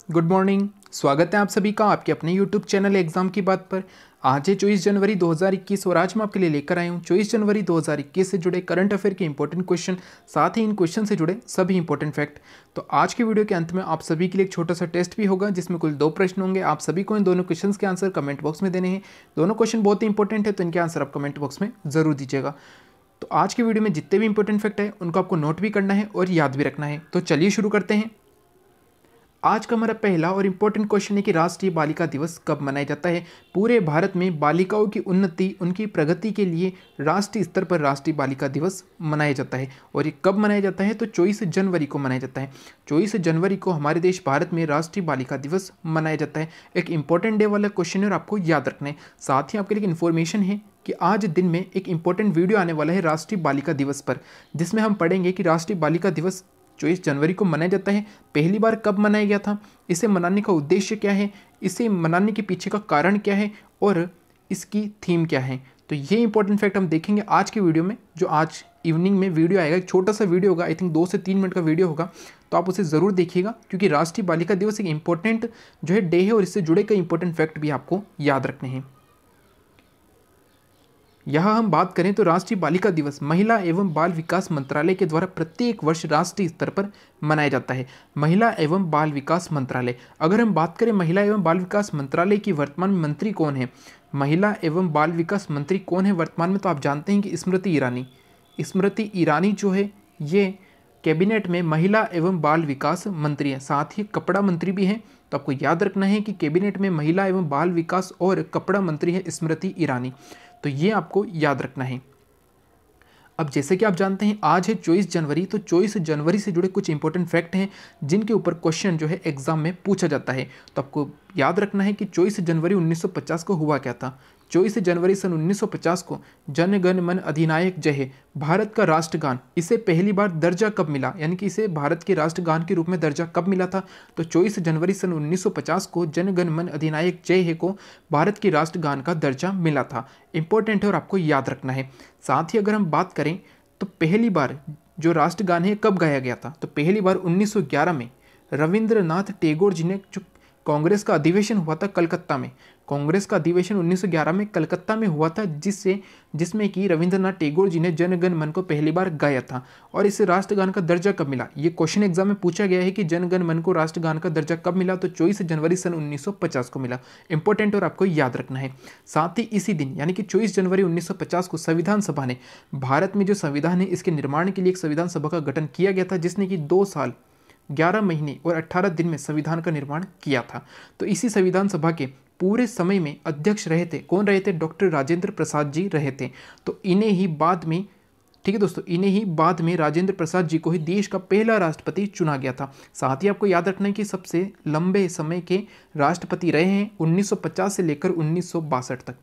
Good morning. स्वागत है आप सभी का आपके अपने यूट्यूब चैनल एग्जाम की बात पर। आज है 24 जनवरी 2021 और आज मैं आपके लिए लेकर आया हूँ 24 जनवरी 2021 से जुड़े करंट अफेयर के इंपॉर्टेंट क्वेश्चन, साथ ही इन क्वेश्चन से जुड़े सभी इंपॉर्टेंट फैक्ट। तो आज के वीडियो के अंत में आप सभी के लिए एक छोटा सा टेस्ट भी होगा जिसमें कुल 2 प्रश्न होंगे। आप सभी को इन दोनों क्वेश्चन के आंसर कमेंट बॉक्स में देने हैं। दोनों क्वेश्चन बहुत ही इंपॉर्टेंट है तो इनके आंसर आप कमेंट बॉक्स में जरूर दीजिएगा। तो आज के वीडियो में जितने भी इंपॉर्टेंट फैक्ट है उनको आपको नोट भी करना है और याद भी रखना है। तो चलिए शुरू करते हैं। आज का हमारा पहला और इम्पोर्टेंट क्वेश्चन है कि राष्ट्रीय बालिका दिवस कब मनाया जाता है। पूरे भारत में बालिकाओं की उन्नति, उनकी प्रगति के लिए राष्ट्रीय स्तर पर राष्ट्रीय बालिका दिवस मनाया जाता है। और ये कब मनाया जाता है तो 24 जनवरी को मनाया जाता है। 24 जनवरी को हमारे देश भारत में राष्ट्रीय बालिका दिवस मनाया जाता है। एक इंपॉर्टेंट डे वाला क्वेश्चन है और आपको याद रखना है। साथ ही आपके लिए इन्फॉर्मेशन है कि आज दिन में एक इंपॉर्टेंट वीडियो आने वाला है राष्ट्रीय बालिका दिवस पर, जिसमें हम पढ़ेंगे कि राष्ट्रीय बालिका दिवस 24 जनवरी को मनाया जाता है। पहली बार कब मनाया गया था, इसे मनाने का उद्देश्य क्या है, इसे मनाने के पीछे का कारण क्या है और इसकी थीम क्या है। तो ये इंपॉर्टेंट फैक्ट हम देखेंगे आज की वीडियो में। जो आज इवनिंग में वीडियो आएगा, एक छोटा सा वीडियो होगा, आई थिंक 2 से 3 मिनट का वीडियो होगा, तो आप उसे ज़रूर देखिएगा क्योंकि राष्ट्रीय बालिका दिवस एक इंपॉर्टेंट जो है डे है और इससे जुड़े कई इंपॉर्टेंट फैक्ट भी आपको याद रखने हैं। यहाँ हम बात करें तो राष्ट्रीय बालिका दिवस महिला एवं बाल विकास मंत्रालय के द्वारा प्रत्येक वर्ष राष्ट्रीय स्तर पर मनाया जाता है। महिला एवं बाल विकास मंत्रालय, अगर हम बात करें महिला एवं बाल विकास मंत्रालय की वर्तमान में मंत्री कौन है, महिला एवं बाल विकास मंत्री कौन है वर्तमान में, तो आप जानते हैं कि स्मृति ईरानी। स्मृति ईरानी जो है ये कैबिनेट में महिला एवं बाल विकास मंत्री है, साथ ही कपड़ा मंत्री भी हैं। तो आपको याद रखना है कि कैबिनेट में महिला एवं बाल विकास और कपड़ा मंत्री है स्मृति ईरानी। तो ये आपको याद रखना है। अब जैसे कि आप जानते हैं आज है 24 जनवरी, तो 24 जनवरी से जुड़े कुछ इंपॉर्टेंट फैक्ट हैं जिनके ऊपर क्वेश्चन जो है एग्जाम में पूछा जाता है। तो आपको याद रखना है कि 24 जनवरी 1950 को हुआ क्या था। 24 जनवरी सन 1950 को जन गण मन अधिनायक जय हे भारत का राष्ट्रगान, इसे पहली बार दर्जा कब मिला, यानी कि इसे भारत के राष्ट्रगान के रूप में दर्जा कब मिला था। तो 24 जनवरी सन 1950 को जन गण मन अधिनायक जय हे को भारत के राष्ट्रगान का दर्जा मिला था। इंपॉर्टेंट है और आपको याद रखना है। साथ ही अगर हम बात करें तो पहली बार जो राष्ट्रगान है कब गाया गया था, तो पहली बार 1911 में रविंद्रनाथ टैगोर जी ने, जो कांग्रेस का अधिवेशन हुआ था कलकत्ता में, कांग्रेस का अधिवेशन 1911 में कलकत्ता में हुआ था, जिसमें कि रविंद्रनाथ टैगोर जी ने जन गण मन को पहली बार गाया था। और इसे राष्ट्रगान का दर्जा कब मिला, ये क्वेश्चन एग्जाम में पूछा गया है कि जन गण मन को राष्ट्रगान का दर्जा कब मिला, तो 24 जनवरी सन 1950 को मिला। इंपॉर्टेंट और आपको याद रखना है। साथ ही इसी दिन यानी कि 24 जनवरी 1950 को संविधान सभा ने, भारत में जो संविधान है इसके निर्माण के लिए एक संविधान सभा का गठन किया गया था, जिसने कि 2 साल 11 महीने और 18 दिन में संविधान का निर्माण किया था। तो इसी संविधान सभा के पूरे समय में अध्यक्ष रहे थे, कौन रहे थे, डॉक्टर राजेंद्र प्रसाद जी रहे थे। तो इन्हें ही बाद में, ठीक है दोस्तों, इन्हें ही बाद में राजेंद्र प्रसाद जी को ही देश का पहला राष्ट्रपति चुना गया था। साथ ही आपको याद रखना है कि सबसे लंबे समय के राष्ट्रपति रहे हैं 1950 से लेकर 1962 तक,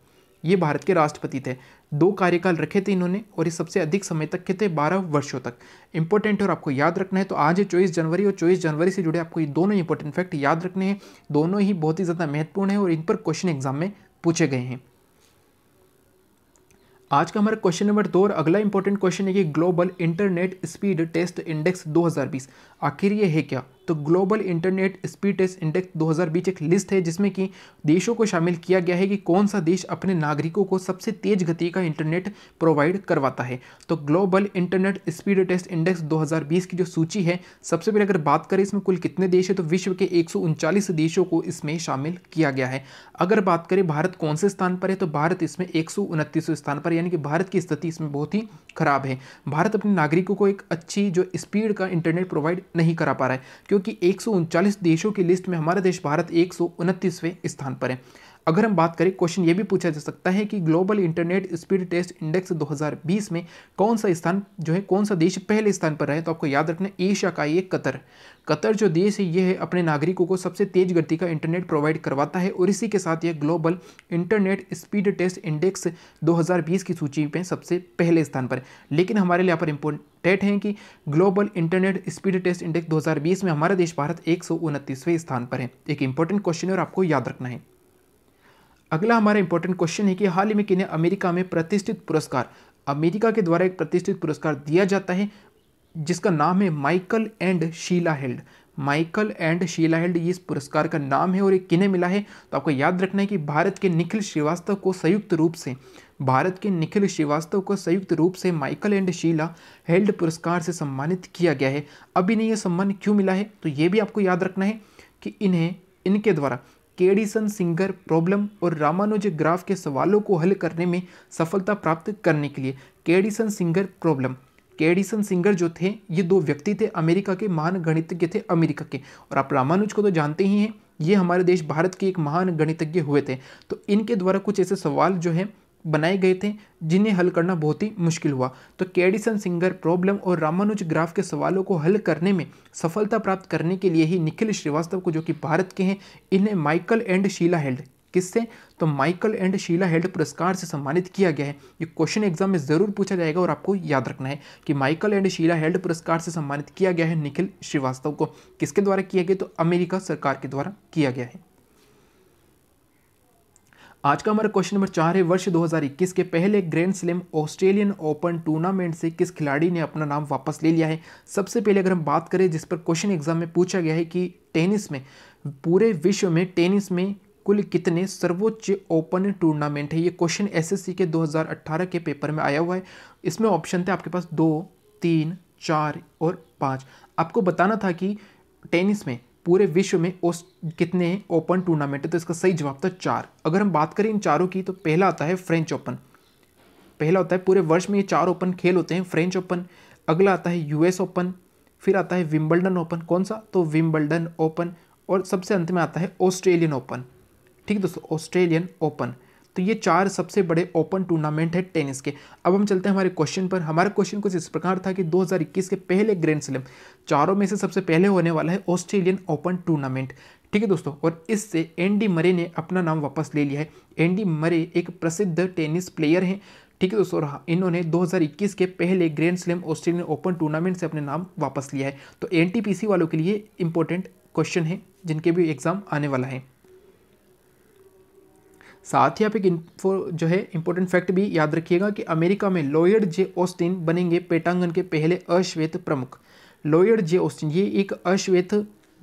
ये भारत के राष्ट्रपति थे। 2 कार्यकाल रखे थे इन्होंने और ये सबसे अधिक समय तक के थे, 12 वर्षों तक। इंपॉर्टेंट और आपको याद रखना है। तो आज है 24 जनवरी और 24 जनवरी से जुड़े आपको ये दोनों इंपॉर्टेंट फैक्ट याद रखने हैं। दोनों ही बहुत ही ज़्यादा महत्वपूर्ण है और इन पर क्वेश्चन एग्जाम में पूछे गए हैं। आज का हमारा क्वेश्चन नंबर 2 और अगला इंपॉर्टेंट क्वेश्चन है कि global internet speed test index 2020 आखिर ये है क्या। तो global internet speed test index 2020 एक लिस्ट है जिसमें कि देशों को शामिल किया गया है कि कौन सा देश अपने नागरिकों को सबसे तेज गति का इंटरनेट प्रोवाइड करवाता है। तो global internet speed test index 2020 की जो सूची है, सबसे पहले अगर बात करें इसमें कुल कितने देश है, तो विश्व के 139 देशों को इसमें शामिल किया गया है। अगर बात करें भारत कौन से स्थान पर है, तो भारत इसमें 129वें स्थान पर, यानी कि भारत की स्थिति इसमें बहुत ही खराब है। भारत अपने नागरिकों को एक अच्छी जो स्पीड का इंटरनेट प्रोवाइड नहीं करा पा रहा है, क्योंकि 139 देशों की लिस्ट में हमारा देश भारत 129वें स्थान पर है। अगर हम बात करें, क्वेश्चन ये भी पूछा जा सकता है कि global internet speed test index 2020 में कौन सा स्थान जो है, कौन सा देश पहले स्थान पर रहे, तो आपको याद रखना है एशिया का ये कतर जो देश है ये है अपने नागरिकों को सबसे तेज गति का इंटरनेट प्रोवाइड करवाता है और इसी के साथ ये global internet speed test index 2020 की सूची में सबसे पहले स्थान पर है। लेकिन हमारे लिए यहाँ पर इंपॉर्टेंट है कि global internet speed test index 2020 में हमारा देश भारत 129वें स्थान पर है। एक इंपॉर्टेंट क्वेश्चन है और आपको याद रखना है। अगला हमारा इंपॉर्टेंट क्वेश्चन है कि हाल ही में किन्हें अमेरिका में प्रतिष्ठित पुरस्कार, अमेरिका के द्वारा एक प्रतिष्ठित पुरस्कार दिया जाता है जिसका नाम है Michael and Sheila Held. Michael and Sheila Held ये इस पुरस्कार का नाम है और ये किन्हें मिला है? तो आपको याद रखना है कि भारत के निखिल श्रीवास्तव को संयुक्त रूप से माइकल एंड शीला हेल्ड पुरस्कार से सम्मानित किया गया है। अब इन्हें यह सम्मान क्यों मिला है? तो ये भी आपको याद रखना है कि इनके द्वारा केडिसन सिंगर प्रॉब्लम और रामानुज ग्राफ के सवालों को हल करने में सफलता प्राप्त करने के लिए केडिसन सिंगर जो थे ये दो व्यक्ति थे, अमेरिका के महान गणितज्ञ थे अमेरिका के, और आप रामानुज को तो जानते ही हैं, ये हमारे देश भारत के एक महान गणितज्ञ हुए थे। तो इनके द्वारा कुछ ऐसे सवाल जो है बनाए गए थे जिन्हें हल करना बहुत ही मुश्किल हुआ। तो केडिसन सिंगर प्रॉब्लम और रामानुज ग्राफ के सवालों को हल करने में सफलता प्राप्त करने के लिए ही निखिल श्रीवास्तव को, जो कि भारत के हैं, इन्हें माइकल एंड शीला हेल्ड, किससे? तो माइकल एंड शीला हेल्ड पुरस्कार से सम्मानित किया गया है। ये क्वेश्चन एग्जाम में जरूर पूछा जाएगा और आपको याद रखना है कि माइकल एंड शीला हेल्ड पुरस्कार से सम्मानित किया गया है निखिल श्रीवास्तव को। किसके द्वारा किया गया? तो अमेरिका सरकार के द्वारा किया गया है। आज का हमारा क्वेश्चन नंबर 4 है, वर्ष 2021 के पहले grand slam Australian open tournament से किस खिलाड़ी ने अपना नाम वापस ले लिया है? सबसे पहले अगर हम बात करें जिस पर क्वेश्चन एग्जाम में पूछा गया है कि टेनिस में, पूरे विश्व में टेनिस में कुल कितने सर्वोच्च ओपन टूर्नामेंट है, ये क्वेश्चन एसएससी के 2018 के पेपर में आया हुआ है। इसमें ऑप्शन थे आपके पास 2, 3, 4 और 5। आपको बताना था कि टेनिस में पूरे विश्व में कितने ओपन टूर्नामेंट है, तो इसका सही जवाब था 4। अगर हम बात करें इन चारों की तो पहला आता है फ्रेंच ओपन, पहला होता है पूरे वर्ष में ये 4 ओपन खेल होते हैं, फ्रेंच ओपन। अगला आता है यूएस ओपन, फिर आता है विंबलडन ओपन, कौन सा? तो विंबलडन ओपन, और सबसे अंत में आता है ऑस्ट्रेलियन ओपन। ठीक है दोस्तों, ऑस्ट्रेलियन ओपन। तो ये 4 सबसे बड़े ओपन टूर्नामेंट है टेनिस के। अब हम चलते हैं हमारे क्वेश्चन पर। हमारा क्वेश्चन कुछ इस प्रकार था कि 2021 के पहले ग्रैंड स्लैम, चारों में से सबसे पहले होने वाला है ऑस्ट्रेलियन ओपन टूर्नामेंट। ठीक है दोस्तों, और इससे एंडी मरे ने अपना नाम वापस ले लिया है। एंडी मरे एक प्रसिद्ध टेनिस प्लेयर हैं। ठीक है दोस्तों, इन्होंने 2021 के पहले grand slam Australian open tournament से अपने नाम वापस लिया है। तो एनटीपीसी वालों के लिए इंपॉर्टेंट क्वेश्चन है जिनके भी एग्जाम आने वाला है। साथ ही आप एक जो है इंपॉर्टेंट फैक्ट भी याद रखिएगा कि अमेरिका में लॉयड जे ऑस्टिन बनेंगे पेटांगन के पहले अश्वेत प्रमुख। लॉयड जे ऑस्टिन ये एक अश्वेत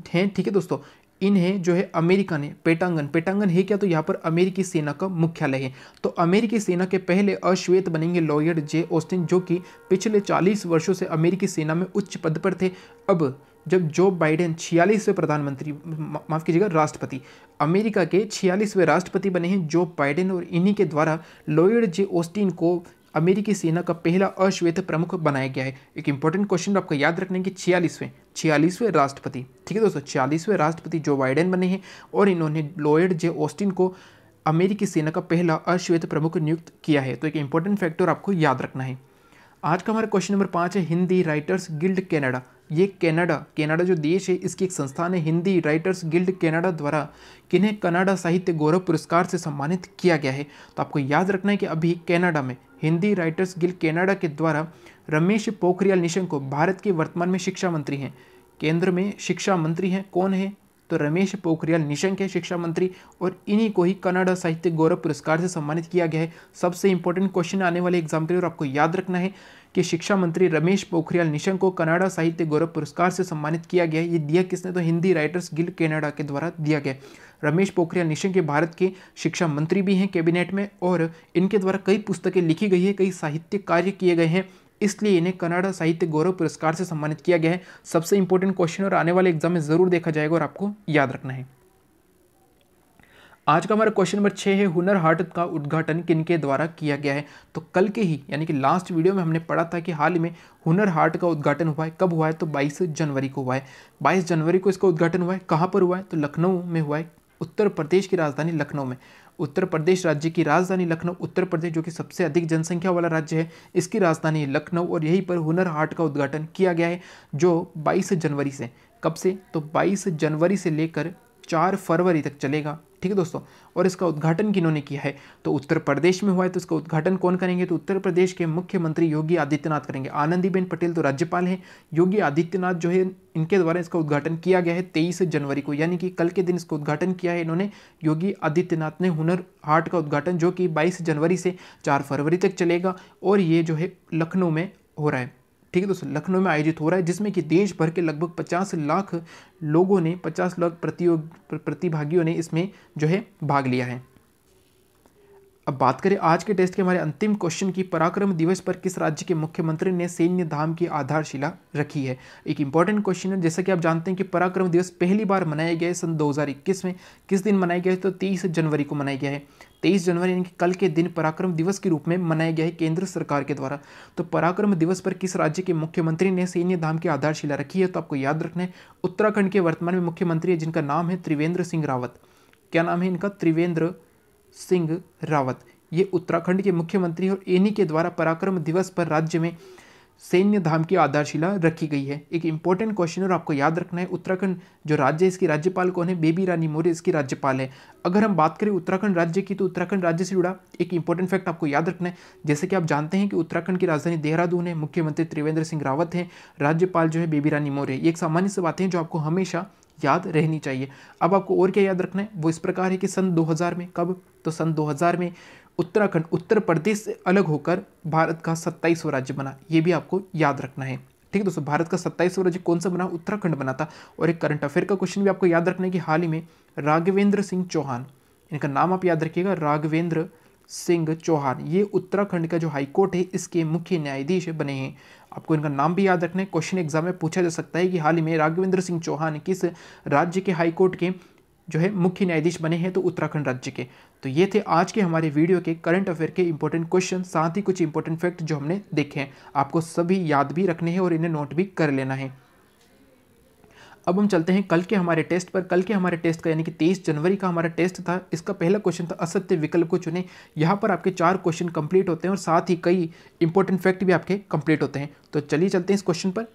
हैं। ठीक है दोस्तों, इन्हें जो है अमेरिका ने पेटांगन है क्या? तो यहाँ पर अमेरिकी सेना का मुख्यालय है। तो अमेरिकी सेना के पहले अश्वेत बनेंगे लॉयड जे ऑस्टिन, जो कि पिछले 40 वर्षों से अमेरिकी सेना में उच्च पद पर थे। अब जब जो बाइडेन 46वें प्रधानमंत्री, माफ कीजिएगा राष्ट्रपति, अमेरिका के 46वें राष्ट्रपति बने हैं जो बाइडेन, और इन्हीं के द्वारा लॉयड जे ऑस्टिन को अमेरिकी सेना का पहला अश्वेत प्रमुख बनाया गया है। एक इंपॉर्टेंट क्वेश्चन आपको याद रखने की 46वें राष्ट्रपति। ठीक है दोस्तों, 46वें राष्ट्रपति जो बाइडेन बने हैं और इन्होंने लॉयड जे ऑस्टिन को अमेरिकी सेना का पहला अश्वेत प्रमुख नियुक्त किया है। तो एक इंपॉर्टेंट फैक्टर आपको याद रखना है। आज का हमारा क्वेश्चन नंबर 5 है, हिंदी राइटर्स गिल्ड कनाडा। ये कनाडा जो देश है इसकी एक संस्थान है, हिंदी राइटर्स गिल्ड कनाडा द्वारा किन्हें कनाडा साहित्य गौरव पुरस्कार से सम्मानित किया गया है। तो आपको याद रखना है कि अभी कनाडा में हिंदी राइटर्स गिल्ड कनाडा के द्वारा रमेश पोखरियाल निशंक को, भारत के वर्तमान में शिक्षा मंत्री हैं, केंद्र में शिक्षा मंत्री हैं, कौन है? तो रमेश पोखरियाल निशंक है शिक्षा मंत्री, और इन्हीं को ही कनाडा साहित्य गौरव पुरस्कार से सम्मानित किया गया है। सबसे इंपॉर्टेंट क्वेश्चन आने वाले एग्जाम के लिए, और आपको याद रखना है कि शिक्षा मंत्री रमेश पोखरियाल निशंक को कनाडा साहित्य गौरव पुरस्कार से सम्मानित किया गया है। ये दिया किसने? तो हिंदी राइटर्स गिल्ड कनाडा के द्वारा दिया गया। रमेश पोखरियाल निशंक ये भारत के शिक्षा मंत्री भी हैं कैबिनेट में, और इनके द्वारा कई पुस्तकें लिखी गई है, कई साहित्य कार्य किए गए हैं, इसलिए इन्हें कनाडा साहित्य गौरव पुरस्कार से सम्मानित किया गया है। सबसे इंपॉर्टेंट क्वेश्चन और आने वाले एग्जाम में जरूर देखा जाएगा और आपको याद रखना है। आज का हमारा क्वेश्चन नंबर 6 है, हुनर हाट का उद्घाटन किनके द्वारा किया गया है? तो कल के ही यानी कि लास्ट वीडियो में हमने पढ़ा था कि हाल ही में हुनर हाट का उद्घाटन हुआ है। कब हुआ है? तो 22 जनवरी को हुआ है। 22 जनवरी को इसका उद्घाटन हुआ है। कहाँ पर हुआ है? तो लखनऊ में हुआ है, उत्तर प्रदेश की राजधानी लखनऊ में। उत्तर प्रदेश राज्य की राजधानी लखनऊ, उत्तर प्रदेश जो कि सबसे अधिक जनसंख्या वाला राज्य है, इसकी राजधानी लखनऊ, और यहीं पर हुनर हाट का उद्घाटन किया गया है जो 22 जनवरी से, कब से? तो 22 जनवरी से लेकर 4 फरवरी तक चलेगा। ठीक है दोस्तों, और इसका उद्घाटन किन्होंने किया है? तो उत्तर प्रदेश में हुआ है। तो इसका उद्घाटन कौन करेंगे? तो उत्तर प्रदेश के मुख्यमंत्री योगी आदित्यनाथ करेंगे। आनंदीबेन पटेल तो राज्यपाल हैं, योगी आदित्यनाथ जो है इनके द्वारा इसका उद्घाटन किया गया है 23 जनवरी को, यानी कि कल के दिन इसका उद्घाटन किया है इन्होंने, योगी आदित्यनाथ ने हुनर हाट का उद्घाटन, जो कि 22 जनवरी से 4 फरवरी तक चलेगा, और ये जो है लखनऊ में हो रहा है। ठीक है दोस्तों, लखनऊ में आयोजित हो रहा है, जिसमें कि देश भर के लगभग 50 लाख लोगों ने, 50 लाख प्रतिभागियों ने इसमें जो है भाग लिया है। अब बात करें आज के टेस्ट के हमारे अंतिम क्वेश्चन की, पराक्रम दिवस पर किस राज्य के मुख्यमंत्री ने सैन्य धाम की आधारशिला रखी है। एक इंपॉर्टेंट क्वेश्चन है। जैसा कि आप जानते हैं कि पराक्रम दिवस पहली बार मनाया गया है सन 2021 में। किस दिन मनाया गया है? तो 23 जनवरी को मनाया गया है। 23 जनवरी यानी कि कल के दिन पराक्रम दिवस के रूप में मनाया गया है केंद्र सरकार के द्वारा। तो पराक्रम दिवस पर किस राज्य के मुख्यमंत्री ने सैन्य धाम की आधारशिला रखी है? तो आपको याद रखना है उत्तराखंड के वर्तमान में मुख्यमंत्री है, जिनका नाम है त्रिवेंद्र सिंह रावत। क्या नाम है इनका? त्रिवेंद्र सिंह रावत। ये उत्तराखंड के मुख्यमंत्री और इन्हीं के द्वारा पराक्रम दिवस पर राज्य में सैन्य धाम की आधारशिला रखी गई है। एक इंपॉर्टेंट क्वेश्चन और आपको याद रखना है, उत्तराखंड जो राज्य है इसकी राज्यपाल कौन है? बेबी रानी मौर्य इसकी राज्यपाल है। अगर हम बात करें उत्तराखंड राज्य की, तो उत्तराखंड राज्य से जुड़ा एक इंपॉर्टेंट फैक्ट आपको याद रखना है। जैसे कि आप जानते हैं कि उत्तराखंड की राजधानी देहरादून है, मुख्यमंत्री त्रिवेंद्र सिंह रावत हैं, राज्यपाल जो है बेबी रानी मौर्य। ये एक सामान्य सी बातें हैं जो आपको हमेशा याद रहनी चाहिए। अब आपको और क्या याद रखना है, वो इस प्रकार है कि सन 2000 में, कब? तो सन 2000 में उत्तराखंड उत्तर प्रदेश से अलग होकर भारत का 27वां राज्य बना। ये भी आपको याद रखना है। ठीक है दोस्तों, भारत का 27वां राज्य कौन सा बना? उत्तराखंड बना था। और एक करंट अफेयर का क्वेश्चन भी आपको याद रखना है कि हाल ही में राघवेंद्र सिंह चौहान, इनका नाम आप याद रखिएगा, राघवेंद्र सिंह चौहान, ये उत्तराखंड का जो हाईकोर्ट है इसके मुख्य न्यायाधीश बने हैं। आपको इनका नाम भी याद रखना है, क्वेश्चन एग्जाम में पूछा जा सकता है कि हाल ही में राघवेंद्र सिंह चौहान किस राज्य के हाईकोर्ट के जो है मुख्य न्यायाधीश बने हैं? तो उत्तराखंड राज्य के। तो ये थे आज के हमारे वीडियो के करंट अफेयर के इंपॉर्टेंट क्वेश्चन, साथ ही कुछ इंपॉर्टेंट फैक्ट जो हमने देखे हैं। आपको सभी याद भी रखने हैं और इन्हें नोट भी कर लेना है। अब हम चलते हैं कल के हमारे टेस्ट पर। कल के हमारे टेस्ट का यानी कि 23 जनवरी का हमारा टेस्ट था। इसका पहला क्वेश्चन था असत्य विकल्प को चुने। यहाँ पर आपके 4 क्वेश्चन कंप्लीट होते हैं और साथ ही कई इंपॉर्टेंट फैक्ट भी आपके कंप्लीट होते हैं। तो चलिए चलते हैं इस क्वेश्चन पर।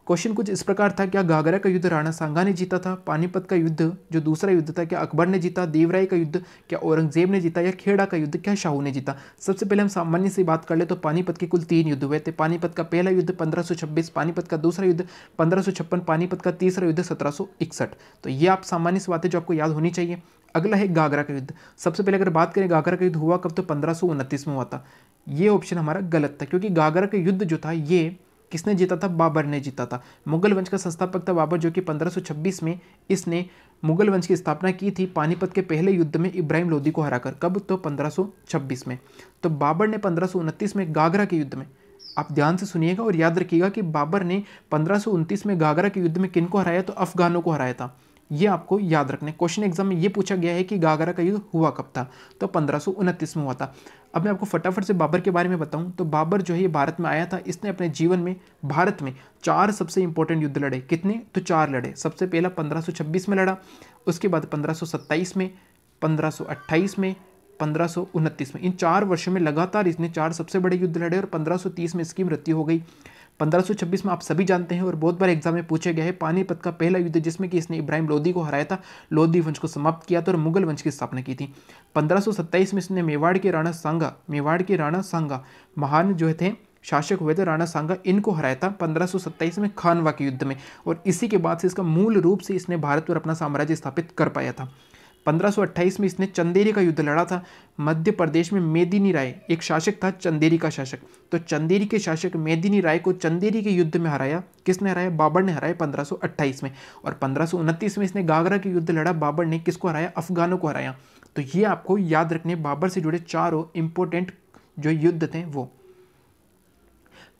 क्वेश्चन कुछ इस प्रकार था, क्या घाघरा का युद्ध राणा सांगा ने जीता था? पानीपत का युद्ध जो दूसरा युद्ध था क्या अकबर ने जीता? देवराय का युद्ध क्या औरंगजेब ने जीता? या खेड़ा का युद्ध क्या शाहू ने जीता? सबसे पहले हम सामान्य से बात कर ले तो पानीपत के कुल 3 युद्ध हुए थे। पानीपत का पहला युद्ध 1526, पानीपत का दूसरा युद्ध 1556, पानीपत का तीसरा युद्ध 1761। तो ये आप सामान्य सी बातें जो आपको याद होनी चाहिए। अगला है घाघरा का युद्ध। सबसे पहले अगर बात करें घाघरा का युद्ध हुआ कब? तो 1529 में हुआ था। ये ऑप्शन हमारा गलत था, क्योंकि घाघरा का युद्ध जो था ये किसने जीता था? बाबर ने जीता था। मुगल वंश का संस्थापक था बाबर, जो कि 1526 में इसने मुगल वंश की स्थापना की थी पानीपत के पहले युद्ध में इब्राहिम लोदी को हराकर। कब? तो 1526 में। तो बाबर ने 1529 में घाघरा के युद्ध में, आप ध्यान से सुनिएगा और याद रखिएगा कि बाबर ने 1529 में घाघरा के युद्ध में किनको हराया? तो अफगानों को हराया था। ये आपको याद रखना है। क्वेश्चन एग्जाम में ये पूछा गया है कि घाघरा का युद्ध हुआ कब था? तो 1529 में हुआ था। अब मैं आपको फटाफट से बाबर के बारे में बताऊं तो बाबर जो है ये भारत में आया था। इसने अपने जीवन में भारत में 4 सबसे इंपॉर्टेंट युद्ध लड़े। कितने? तो 4 लड़े। सबसे पहला 1526 में लड़ा, उसके बाद 1527 में, 1528 में, 1529 में। इन 4 वर्षों में लगातार इसने 4 सबसे बड़े युद्ध लड़े और 1530 में इसकी मृत्यु हो गई। 1526 में आप सभी जानते हैं और बहुत बार एग्जाम में पूछा गया है, पानीपत का पहला युद्ध जिसमें कि इसने इब्राहिम लोदी को हराया था, लोदी वंश को समाप्त किया था और मुगल वंश की स्थापना की थी। 1527 में इसने मेवाड़ के राणा सांगा महान जो थे शासक हुए थे राणा सांगा, इनको हराया था 1527 में खानवा के युद्ध में। और इसी के बाद से इसका मूल रूप से इसने भारत पर अपना साम्राज्य स्थापित कर पाया था। 1528 में इसने चंदेरी का युद्ध लड़ा था। मध्य प्रदेश में मेदिनी राय एक शासक था, चंदेरी का शासक। तो चंदेरी के शासक मेदिनी राय को चंदेरी के युद्ध में हराया। किसने हराया? बाबर ने हराया 1528 में। और 1529 में इसने घाघरा के युद्ध लड़ा। बाबर ने किसको हराया? अफगानों को हराया। तो ये आपको याद रखने, बाबर से जुड़े 4 इंपॉर्टेंट जो युद्ध थे वो।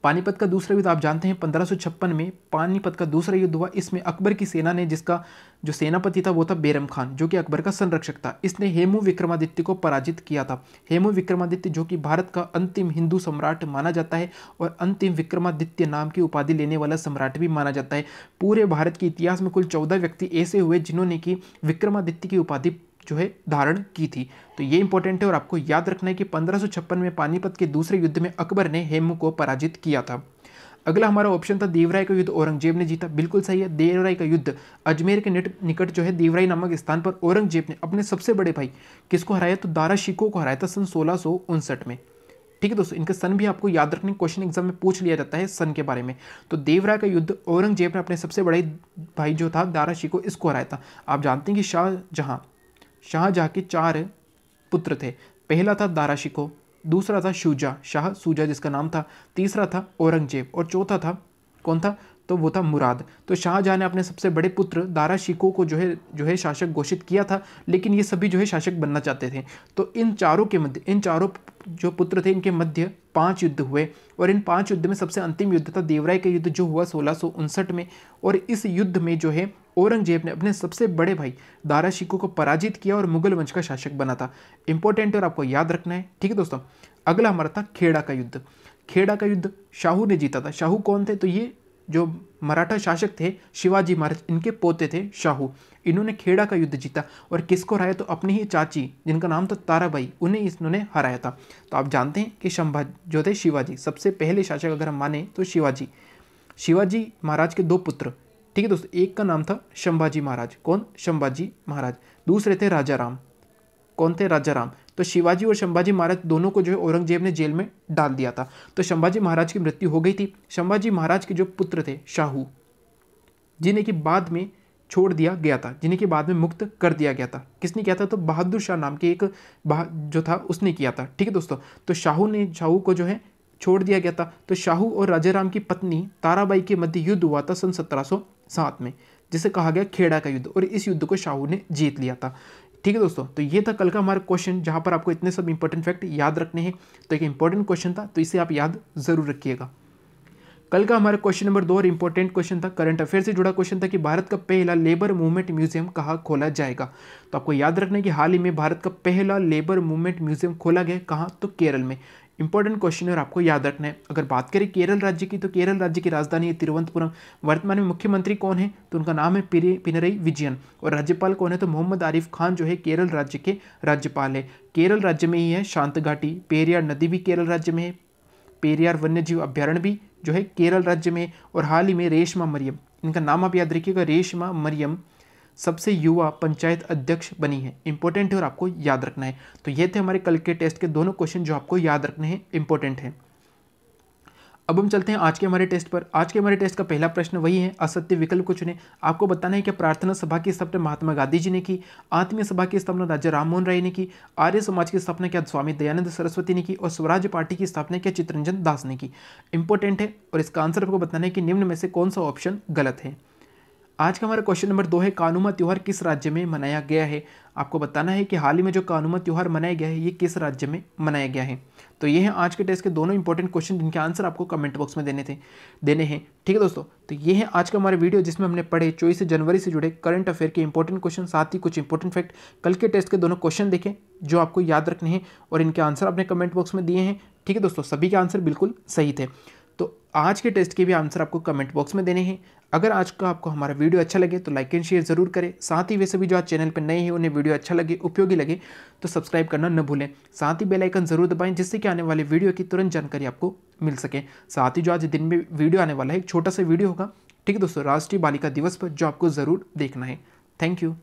पानीपत का दूसरा युद्ध आप जानते हैं 1556 में पानीपत का दूसरा युद्ध हुआ। इसमें अकबर की सेना ने, जिसका जो सेनापति था वो था बैरम खान, जो कि अकबर का संरक्षक था। इसने हेमू विक्रमादित्य को पराजित किया था। हेमू विक्रमादित्य जो कि भारत का अंतिम हिंदू सम्राट माना जाता है और अंतिम विक्रमादित्य नाम की उपाधि लेने वाला सम्राट भी माना जाता है। पूरे भारत के इतिहास में कुल 14 व्यक्ति ऐसे हुए जिन्होंने कि विक्रमादित्य की उपाधि जो है धारण की थी। तो ये इंपॉर्टेंट है और आपको याद रखना है कि 1556 में पानीपत के दूसरे युद्ध में अकबर ने हेमू को पराजित किया था। अगला हमारा ऑप्शन था देवराय का युद्ध औरंगजेब ने जीता। बिल्कुल सही है, देवराय का युद्ध अजमेर के निकट जो है देवराय नामक स्थान पर औरंगजेब ने अपने सबसे बड़े भाई किसको हराया? तो दारा शिकोह को हराया था सन 1659 में। ठीक है दोस्तों, इनका सन भी आपको याद रखने, क्वेश्चन एग्जाम में पूछ लिया जाता है सन के बारे में। तो देवराय का युद्ध औरंगजेब ने अपने सबसे बड़े भाई जो था दारा शिकोह, इसको हराया था। आप जानते हैं कि शाहजहां के 4 पुत्र थे। पहला था दारा शिकोह, दूसरा था शुजा, शाह शुजा जिसका नाम था, तीसरा था औरंगजेब और चौथा था कौन था, तो वो था मुराद। तो शाहजहां ने अपने सबसे बड़े पुत्र दारा शिकोह को जो है शासक घोषित किया था, लेकिन ये सभी जो है शासक बनना चाहते थे। तो इन चारों जो पुत्र थे इनके मध्य 5 युद्ध हुए, और इन 5 युद्ध में सबसे अंतिम युद्ध था देवराय का युद्ध जो हुआ 1659 में। और इस युद्ध में जो है औरंगजेब ने अपने सबसे बड़े भाई दारा शिकोह को पराजित किया और मुगल वंश का शासक बना था। इंपॉर्टेंट और आपको याद रखना है, ठीक है दोस्तों। अगला हमारा था खेड़ा का युद्ध। खेड़ा का युद्ध शाहू ने जीता था। शाहू कौन थे, तो ये जो मराठा शासक थे शिवाजी महाराज, इनके पोते थे शाहू। इन्होंने खेड़ा का युद्ध जीता और किसको हराया, तो अपनी ही चाची जिनका नाम था ताराबाई, उन्हें इन्होंने हराया था। तो आप जानते हैं कि संभाजी जो थे शिवाजी, सबसे पहले शासक अगर हम माने तो शिवाजी महाराज के 2 पुत्र, ठीक है दोस्तों। एक का नाम था संभाजी महाराज, कौन, संभाजी महाराज। दूसरे थे राजा राम, कौन थे, राजा राम। तो शिवाजी और संभाजी महाराज दोनों को जो है औरंगजेब ने जेल में डाल दिया था। तो संभाजी महाराज की मृत्यु हो गई थी। संभाजी महाराज के जो पुत्र थे शाहू, जिन्हें कि बाद में छोड़ दिया गया था, जिन्हें कि बाद में मुक्त कर दिया गया था। किसने किया था, तो बहादुर शाह नाम के एक जो था उसने किया था, ठीक है दोस्तों। तो शाहू को जो है छोड़ दिया गया था। तो शाहू और राजा राम की पत्नी ताराबाई के मध्य युद्ध हुआ था सन 1707 में, जिसे कहा गया खेड़ा का युद्ध, और इस युद्ध को शाहू ने जीत लिया था, ठीक है दोस्तों। तो ये था कल का हमारा क्वेश्चन, जहां पर आपको इतने सब इंपॉर्टेंट फैक्ट याद रखने हैं। तो एक इंपॉर्टेंट क्वेश्चन था, तो इसे आप याद जरूर रखिएगा। कल का हमारा क्वेश्चन नंबर 2 और इंपॉर्टेंट क्वेश्चन था, करंट अफेयर से जुड़ा क्वेश्चन था कि भारत का पहला लेबर मूवमेंट म्यूजियम कहाँ खोला जाएगा। तो आपको याद रखना है कि हाल ही में भारत का पहला लेबर मूवमेंट म्यूजियम खोला गया, कहाँ, तो केरल में। इंपॉर्टेंट क्वेश्चन है और आपको याद रखना है। अगर बात करें केरल राज्य की, तो केरल राज्य की राजधानी है तिरुवनंतपुरम। वर्तमान में मुख्यमंत्री कौन है, तो उनका नाम है पिनरई विजयन। और राज्यपाल कौन है, तो मोहम्मद आरिफ खान जो है केरल राज्य के राज्यपाल है। केरल राज्य में ही है शांत घाटी, पेरियार नदी भी केरल राज्य में है, पेरियार वन्यजीव अभ्यारण्य भी जो है केरल राज्य में। और हाल ही में रेशमा मरियम, इनका नाम आप याद रखिएगा, रेशमा मरियम सबसे युवा पंचायत अध्यक्ष बनी है। इंपॉर्टेंट है और आपको याद रखना है। तो ये थे हमारे कल के टेस्ट के दोनों क्वेश्चन जो आपको याद रखने हैं, इंपॉर्टेंट है। अब हम चलते हैं आज के हमारे टेस्ट पर। आज के हमारे टेस्ट का पहला प्रश्न वही है, असत्य विकल्प को चुने। आपको बताना है कि प्रार्थना सभा की स्थापना महात्मा गांधी जी ने की, आत्मीय सभा की स्थापना राजा राममोहन राय ने की, आर्य समाज की स्थापना क्या स्वामी दयानंद सरस्वती ने की, और स्वराज पार्टी की स्थापना क्या चित्तरंजन दास ने की। इंपॉर्टेंट है और इसका आंसर आपको बताना है कि निम्न में से कौन सा ऑप्शन गलत है। आज का हमारा क्वेश्चन नंबर 2 है, कानुमा त्योहार किस राज्य में मनाया गया है। आपको बताना है कि हाल ही में जो कानुमा त्योहार मनाया गया है ये किस राज्य में मनाया गया है। तो ये हैं आज के टेस्ट के दोनों इंपॉर्टेंट क्वेश्चन, जिनके आंसर आपको कमेंट बॉक्स में देने हैं, ठीक है दोस्तों। तो ये है आज का हमारा वीडियो, जिसमें हमने पढ़े 24 जनवरी से जुड़े करंट अफेयर के इंपॉर्टेंट क्वेश्चन, साथ ही कुछ इंपॉर्टेंट फैक्ट। कल के टेस्ट के दोनों क्वेश्चन देखें जो आपको याद रखने हैं, और इनके आंसर आपने कमेंट बॉक्स में दिए हैं, ठीक है दोस्तों। सभी के आंसर बिल्कुल सही थे। तो आज के टेस्ट के भी आंसर आपको कमेंट बॉक्स में देने हैं। अगर आज का आपको हमारा वीडियो अच्छा लगे तो लाइक एंड शेयर जरूर करें। साथ ही वैसे भी जो आज चैनल पर नए हैं उन्हें वीडियो अच्छा लगे, उपयोगी लगे, तो सब्सक्राइब करना न भूलें। साथ ही बेल आइकन जरूर दबाएं, जिससे कि आने वाले वीडियो की तुरंत जानकारी आपको मिल सके। साथ ही जो आज दिन में वीडियो आने वाला है, एक छोटा सा वीडियो होगा, ठीक है दोस्तों, राष्ट्रीय बालिका दिवस पर, जो आपको ज़रूर देखना है। Thank you.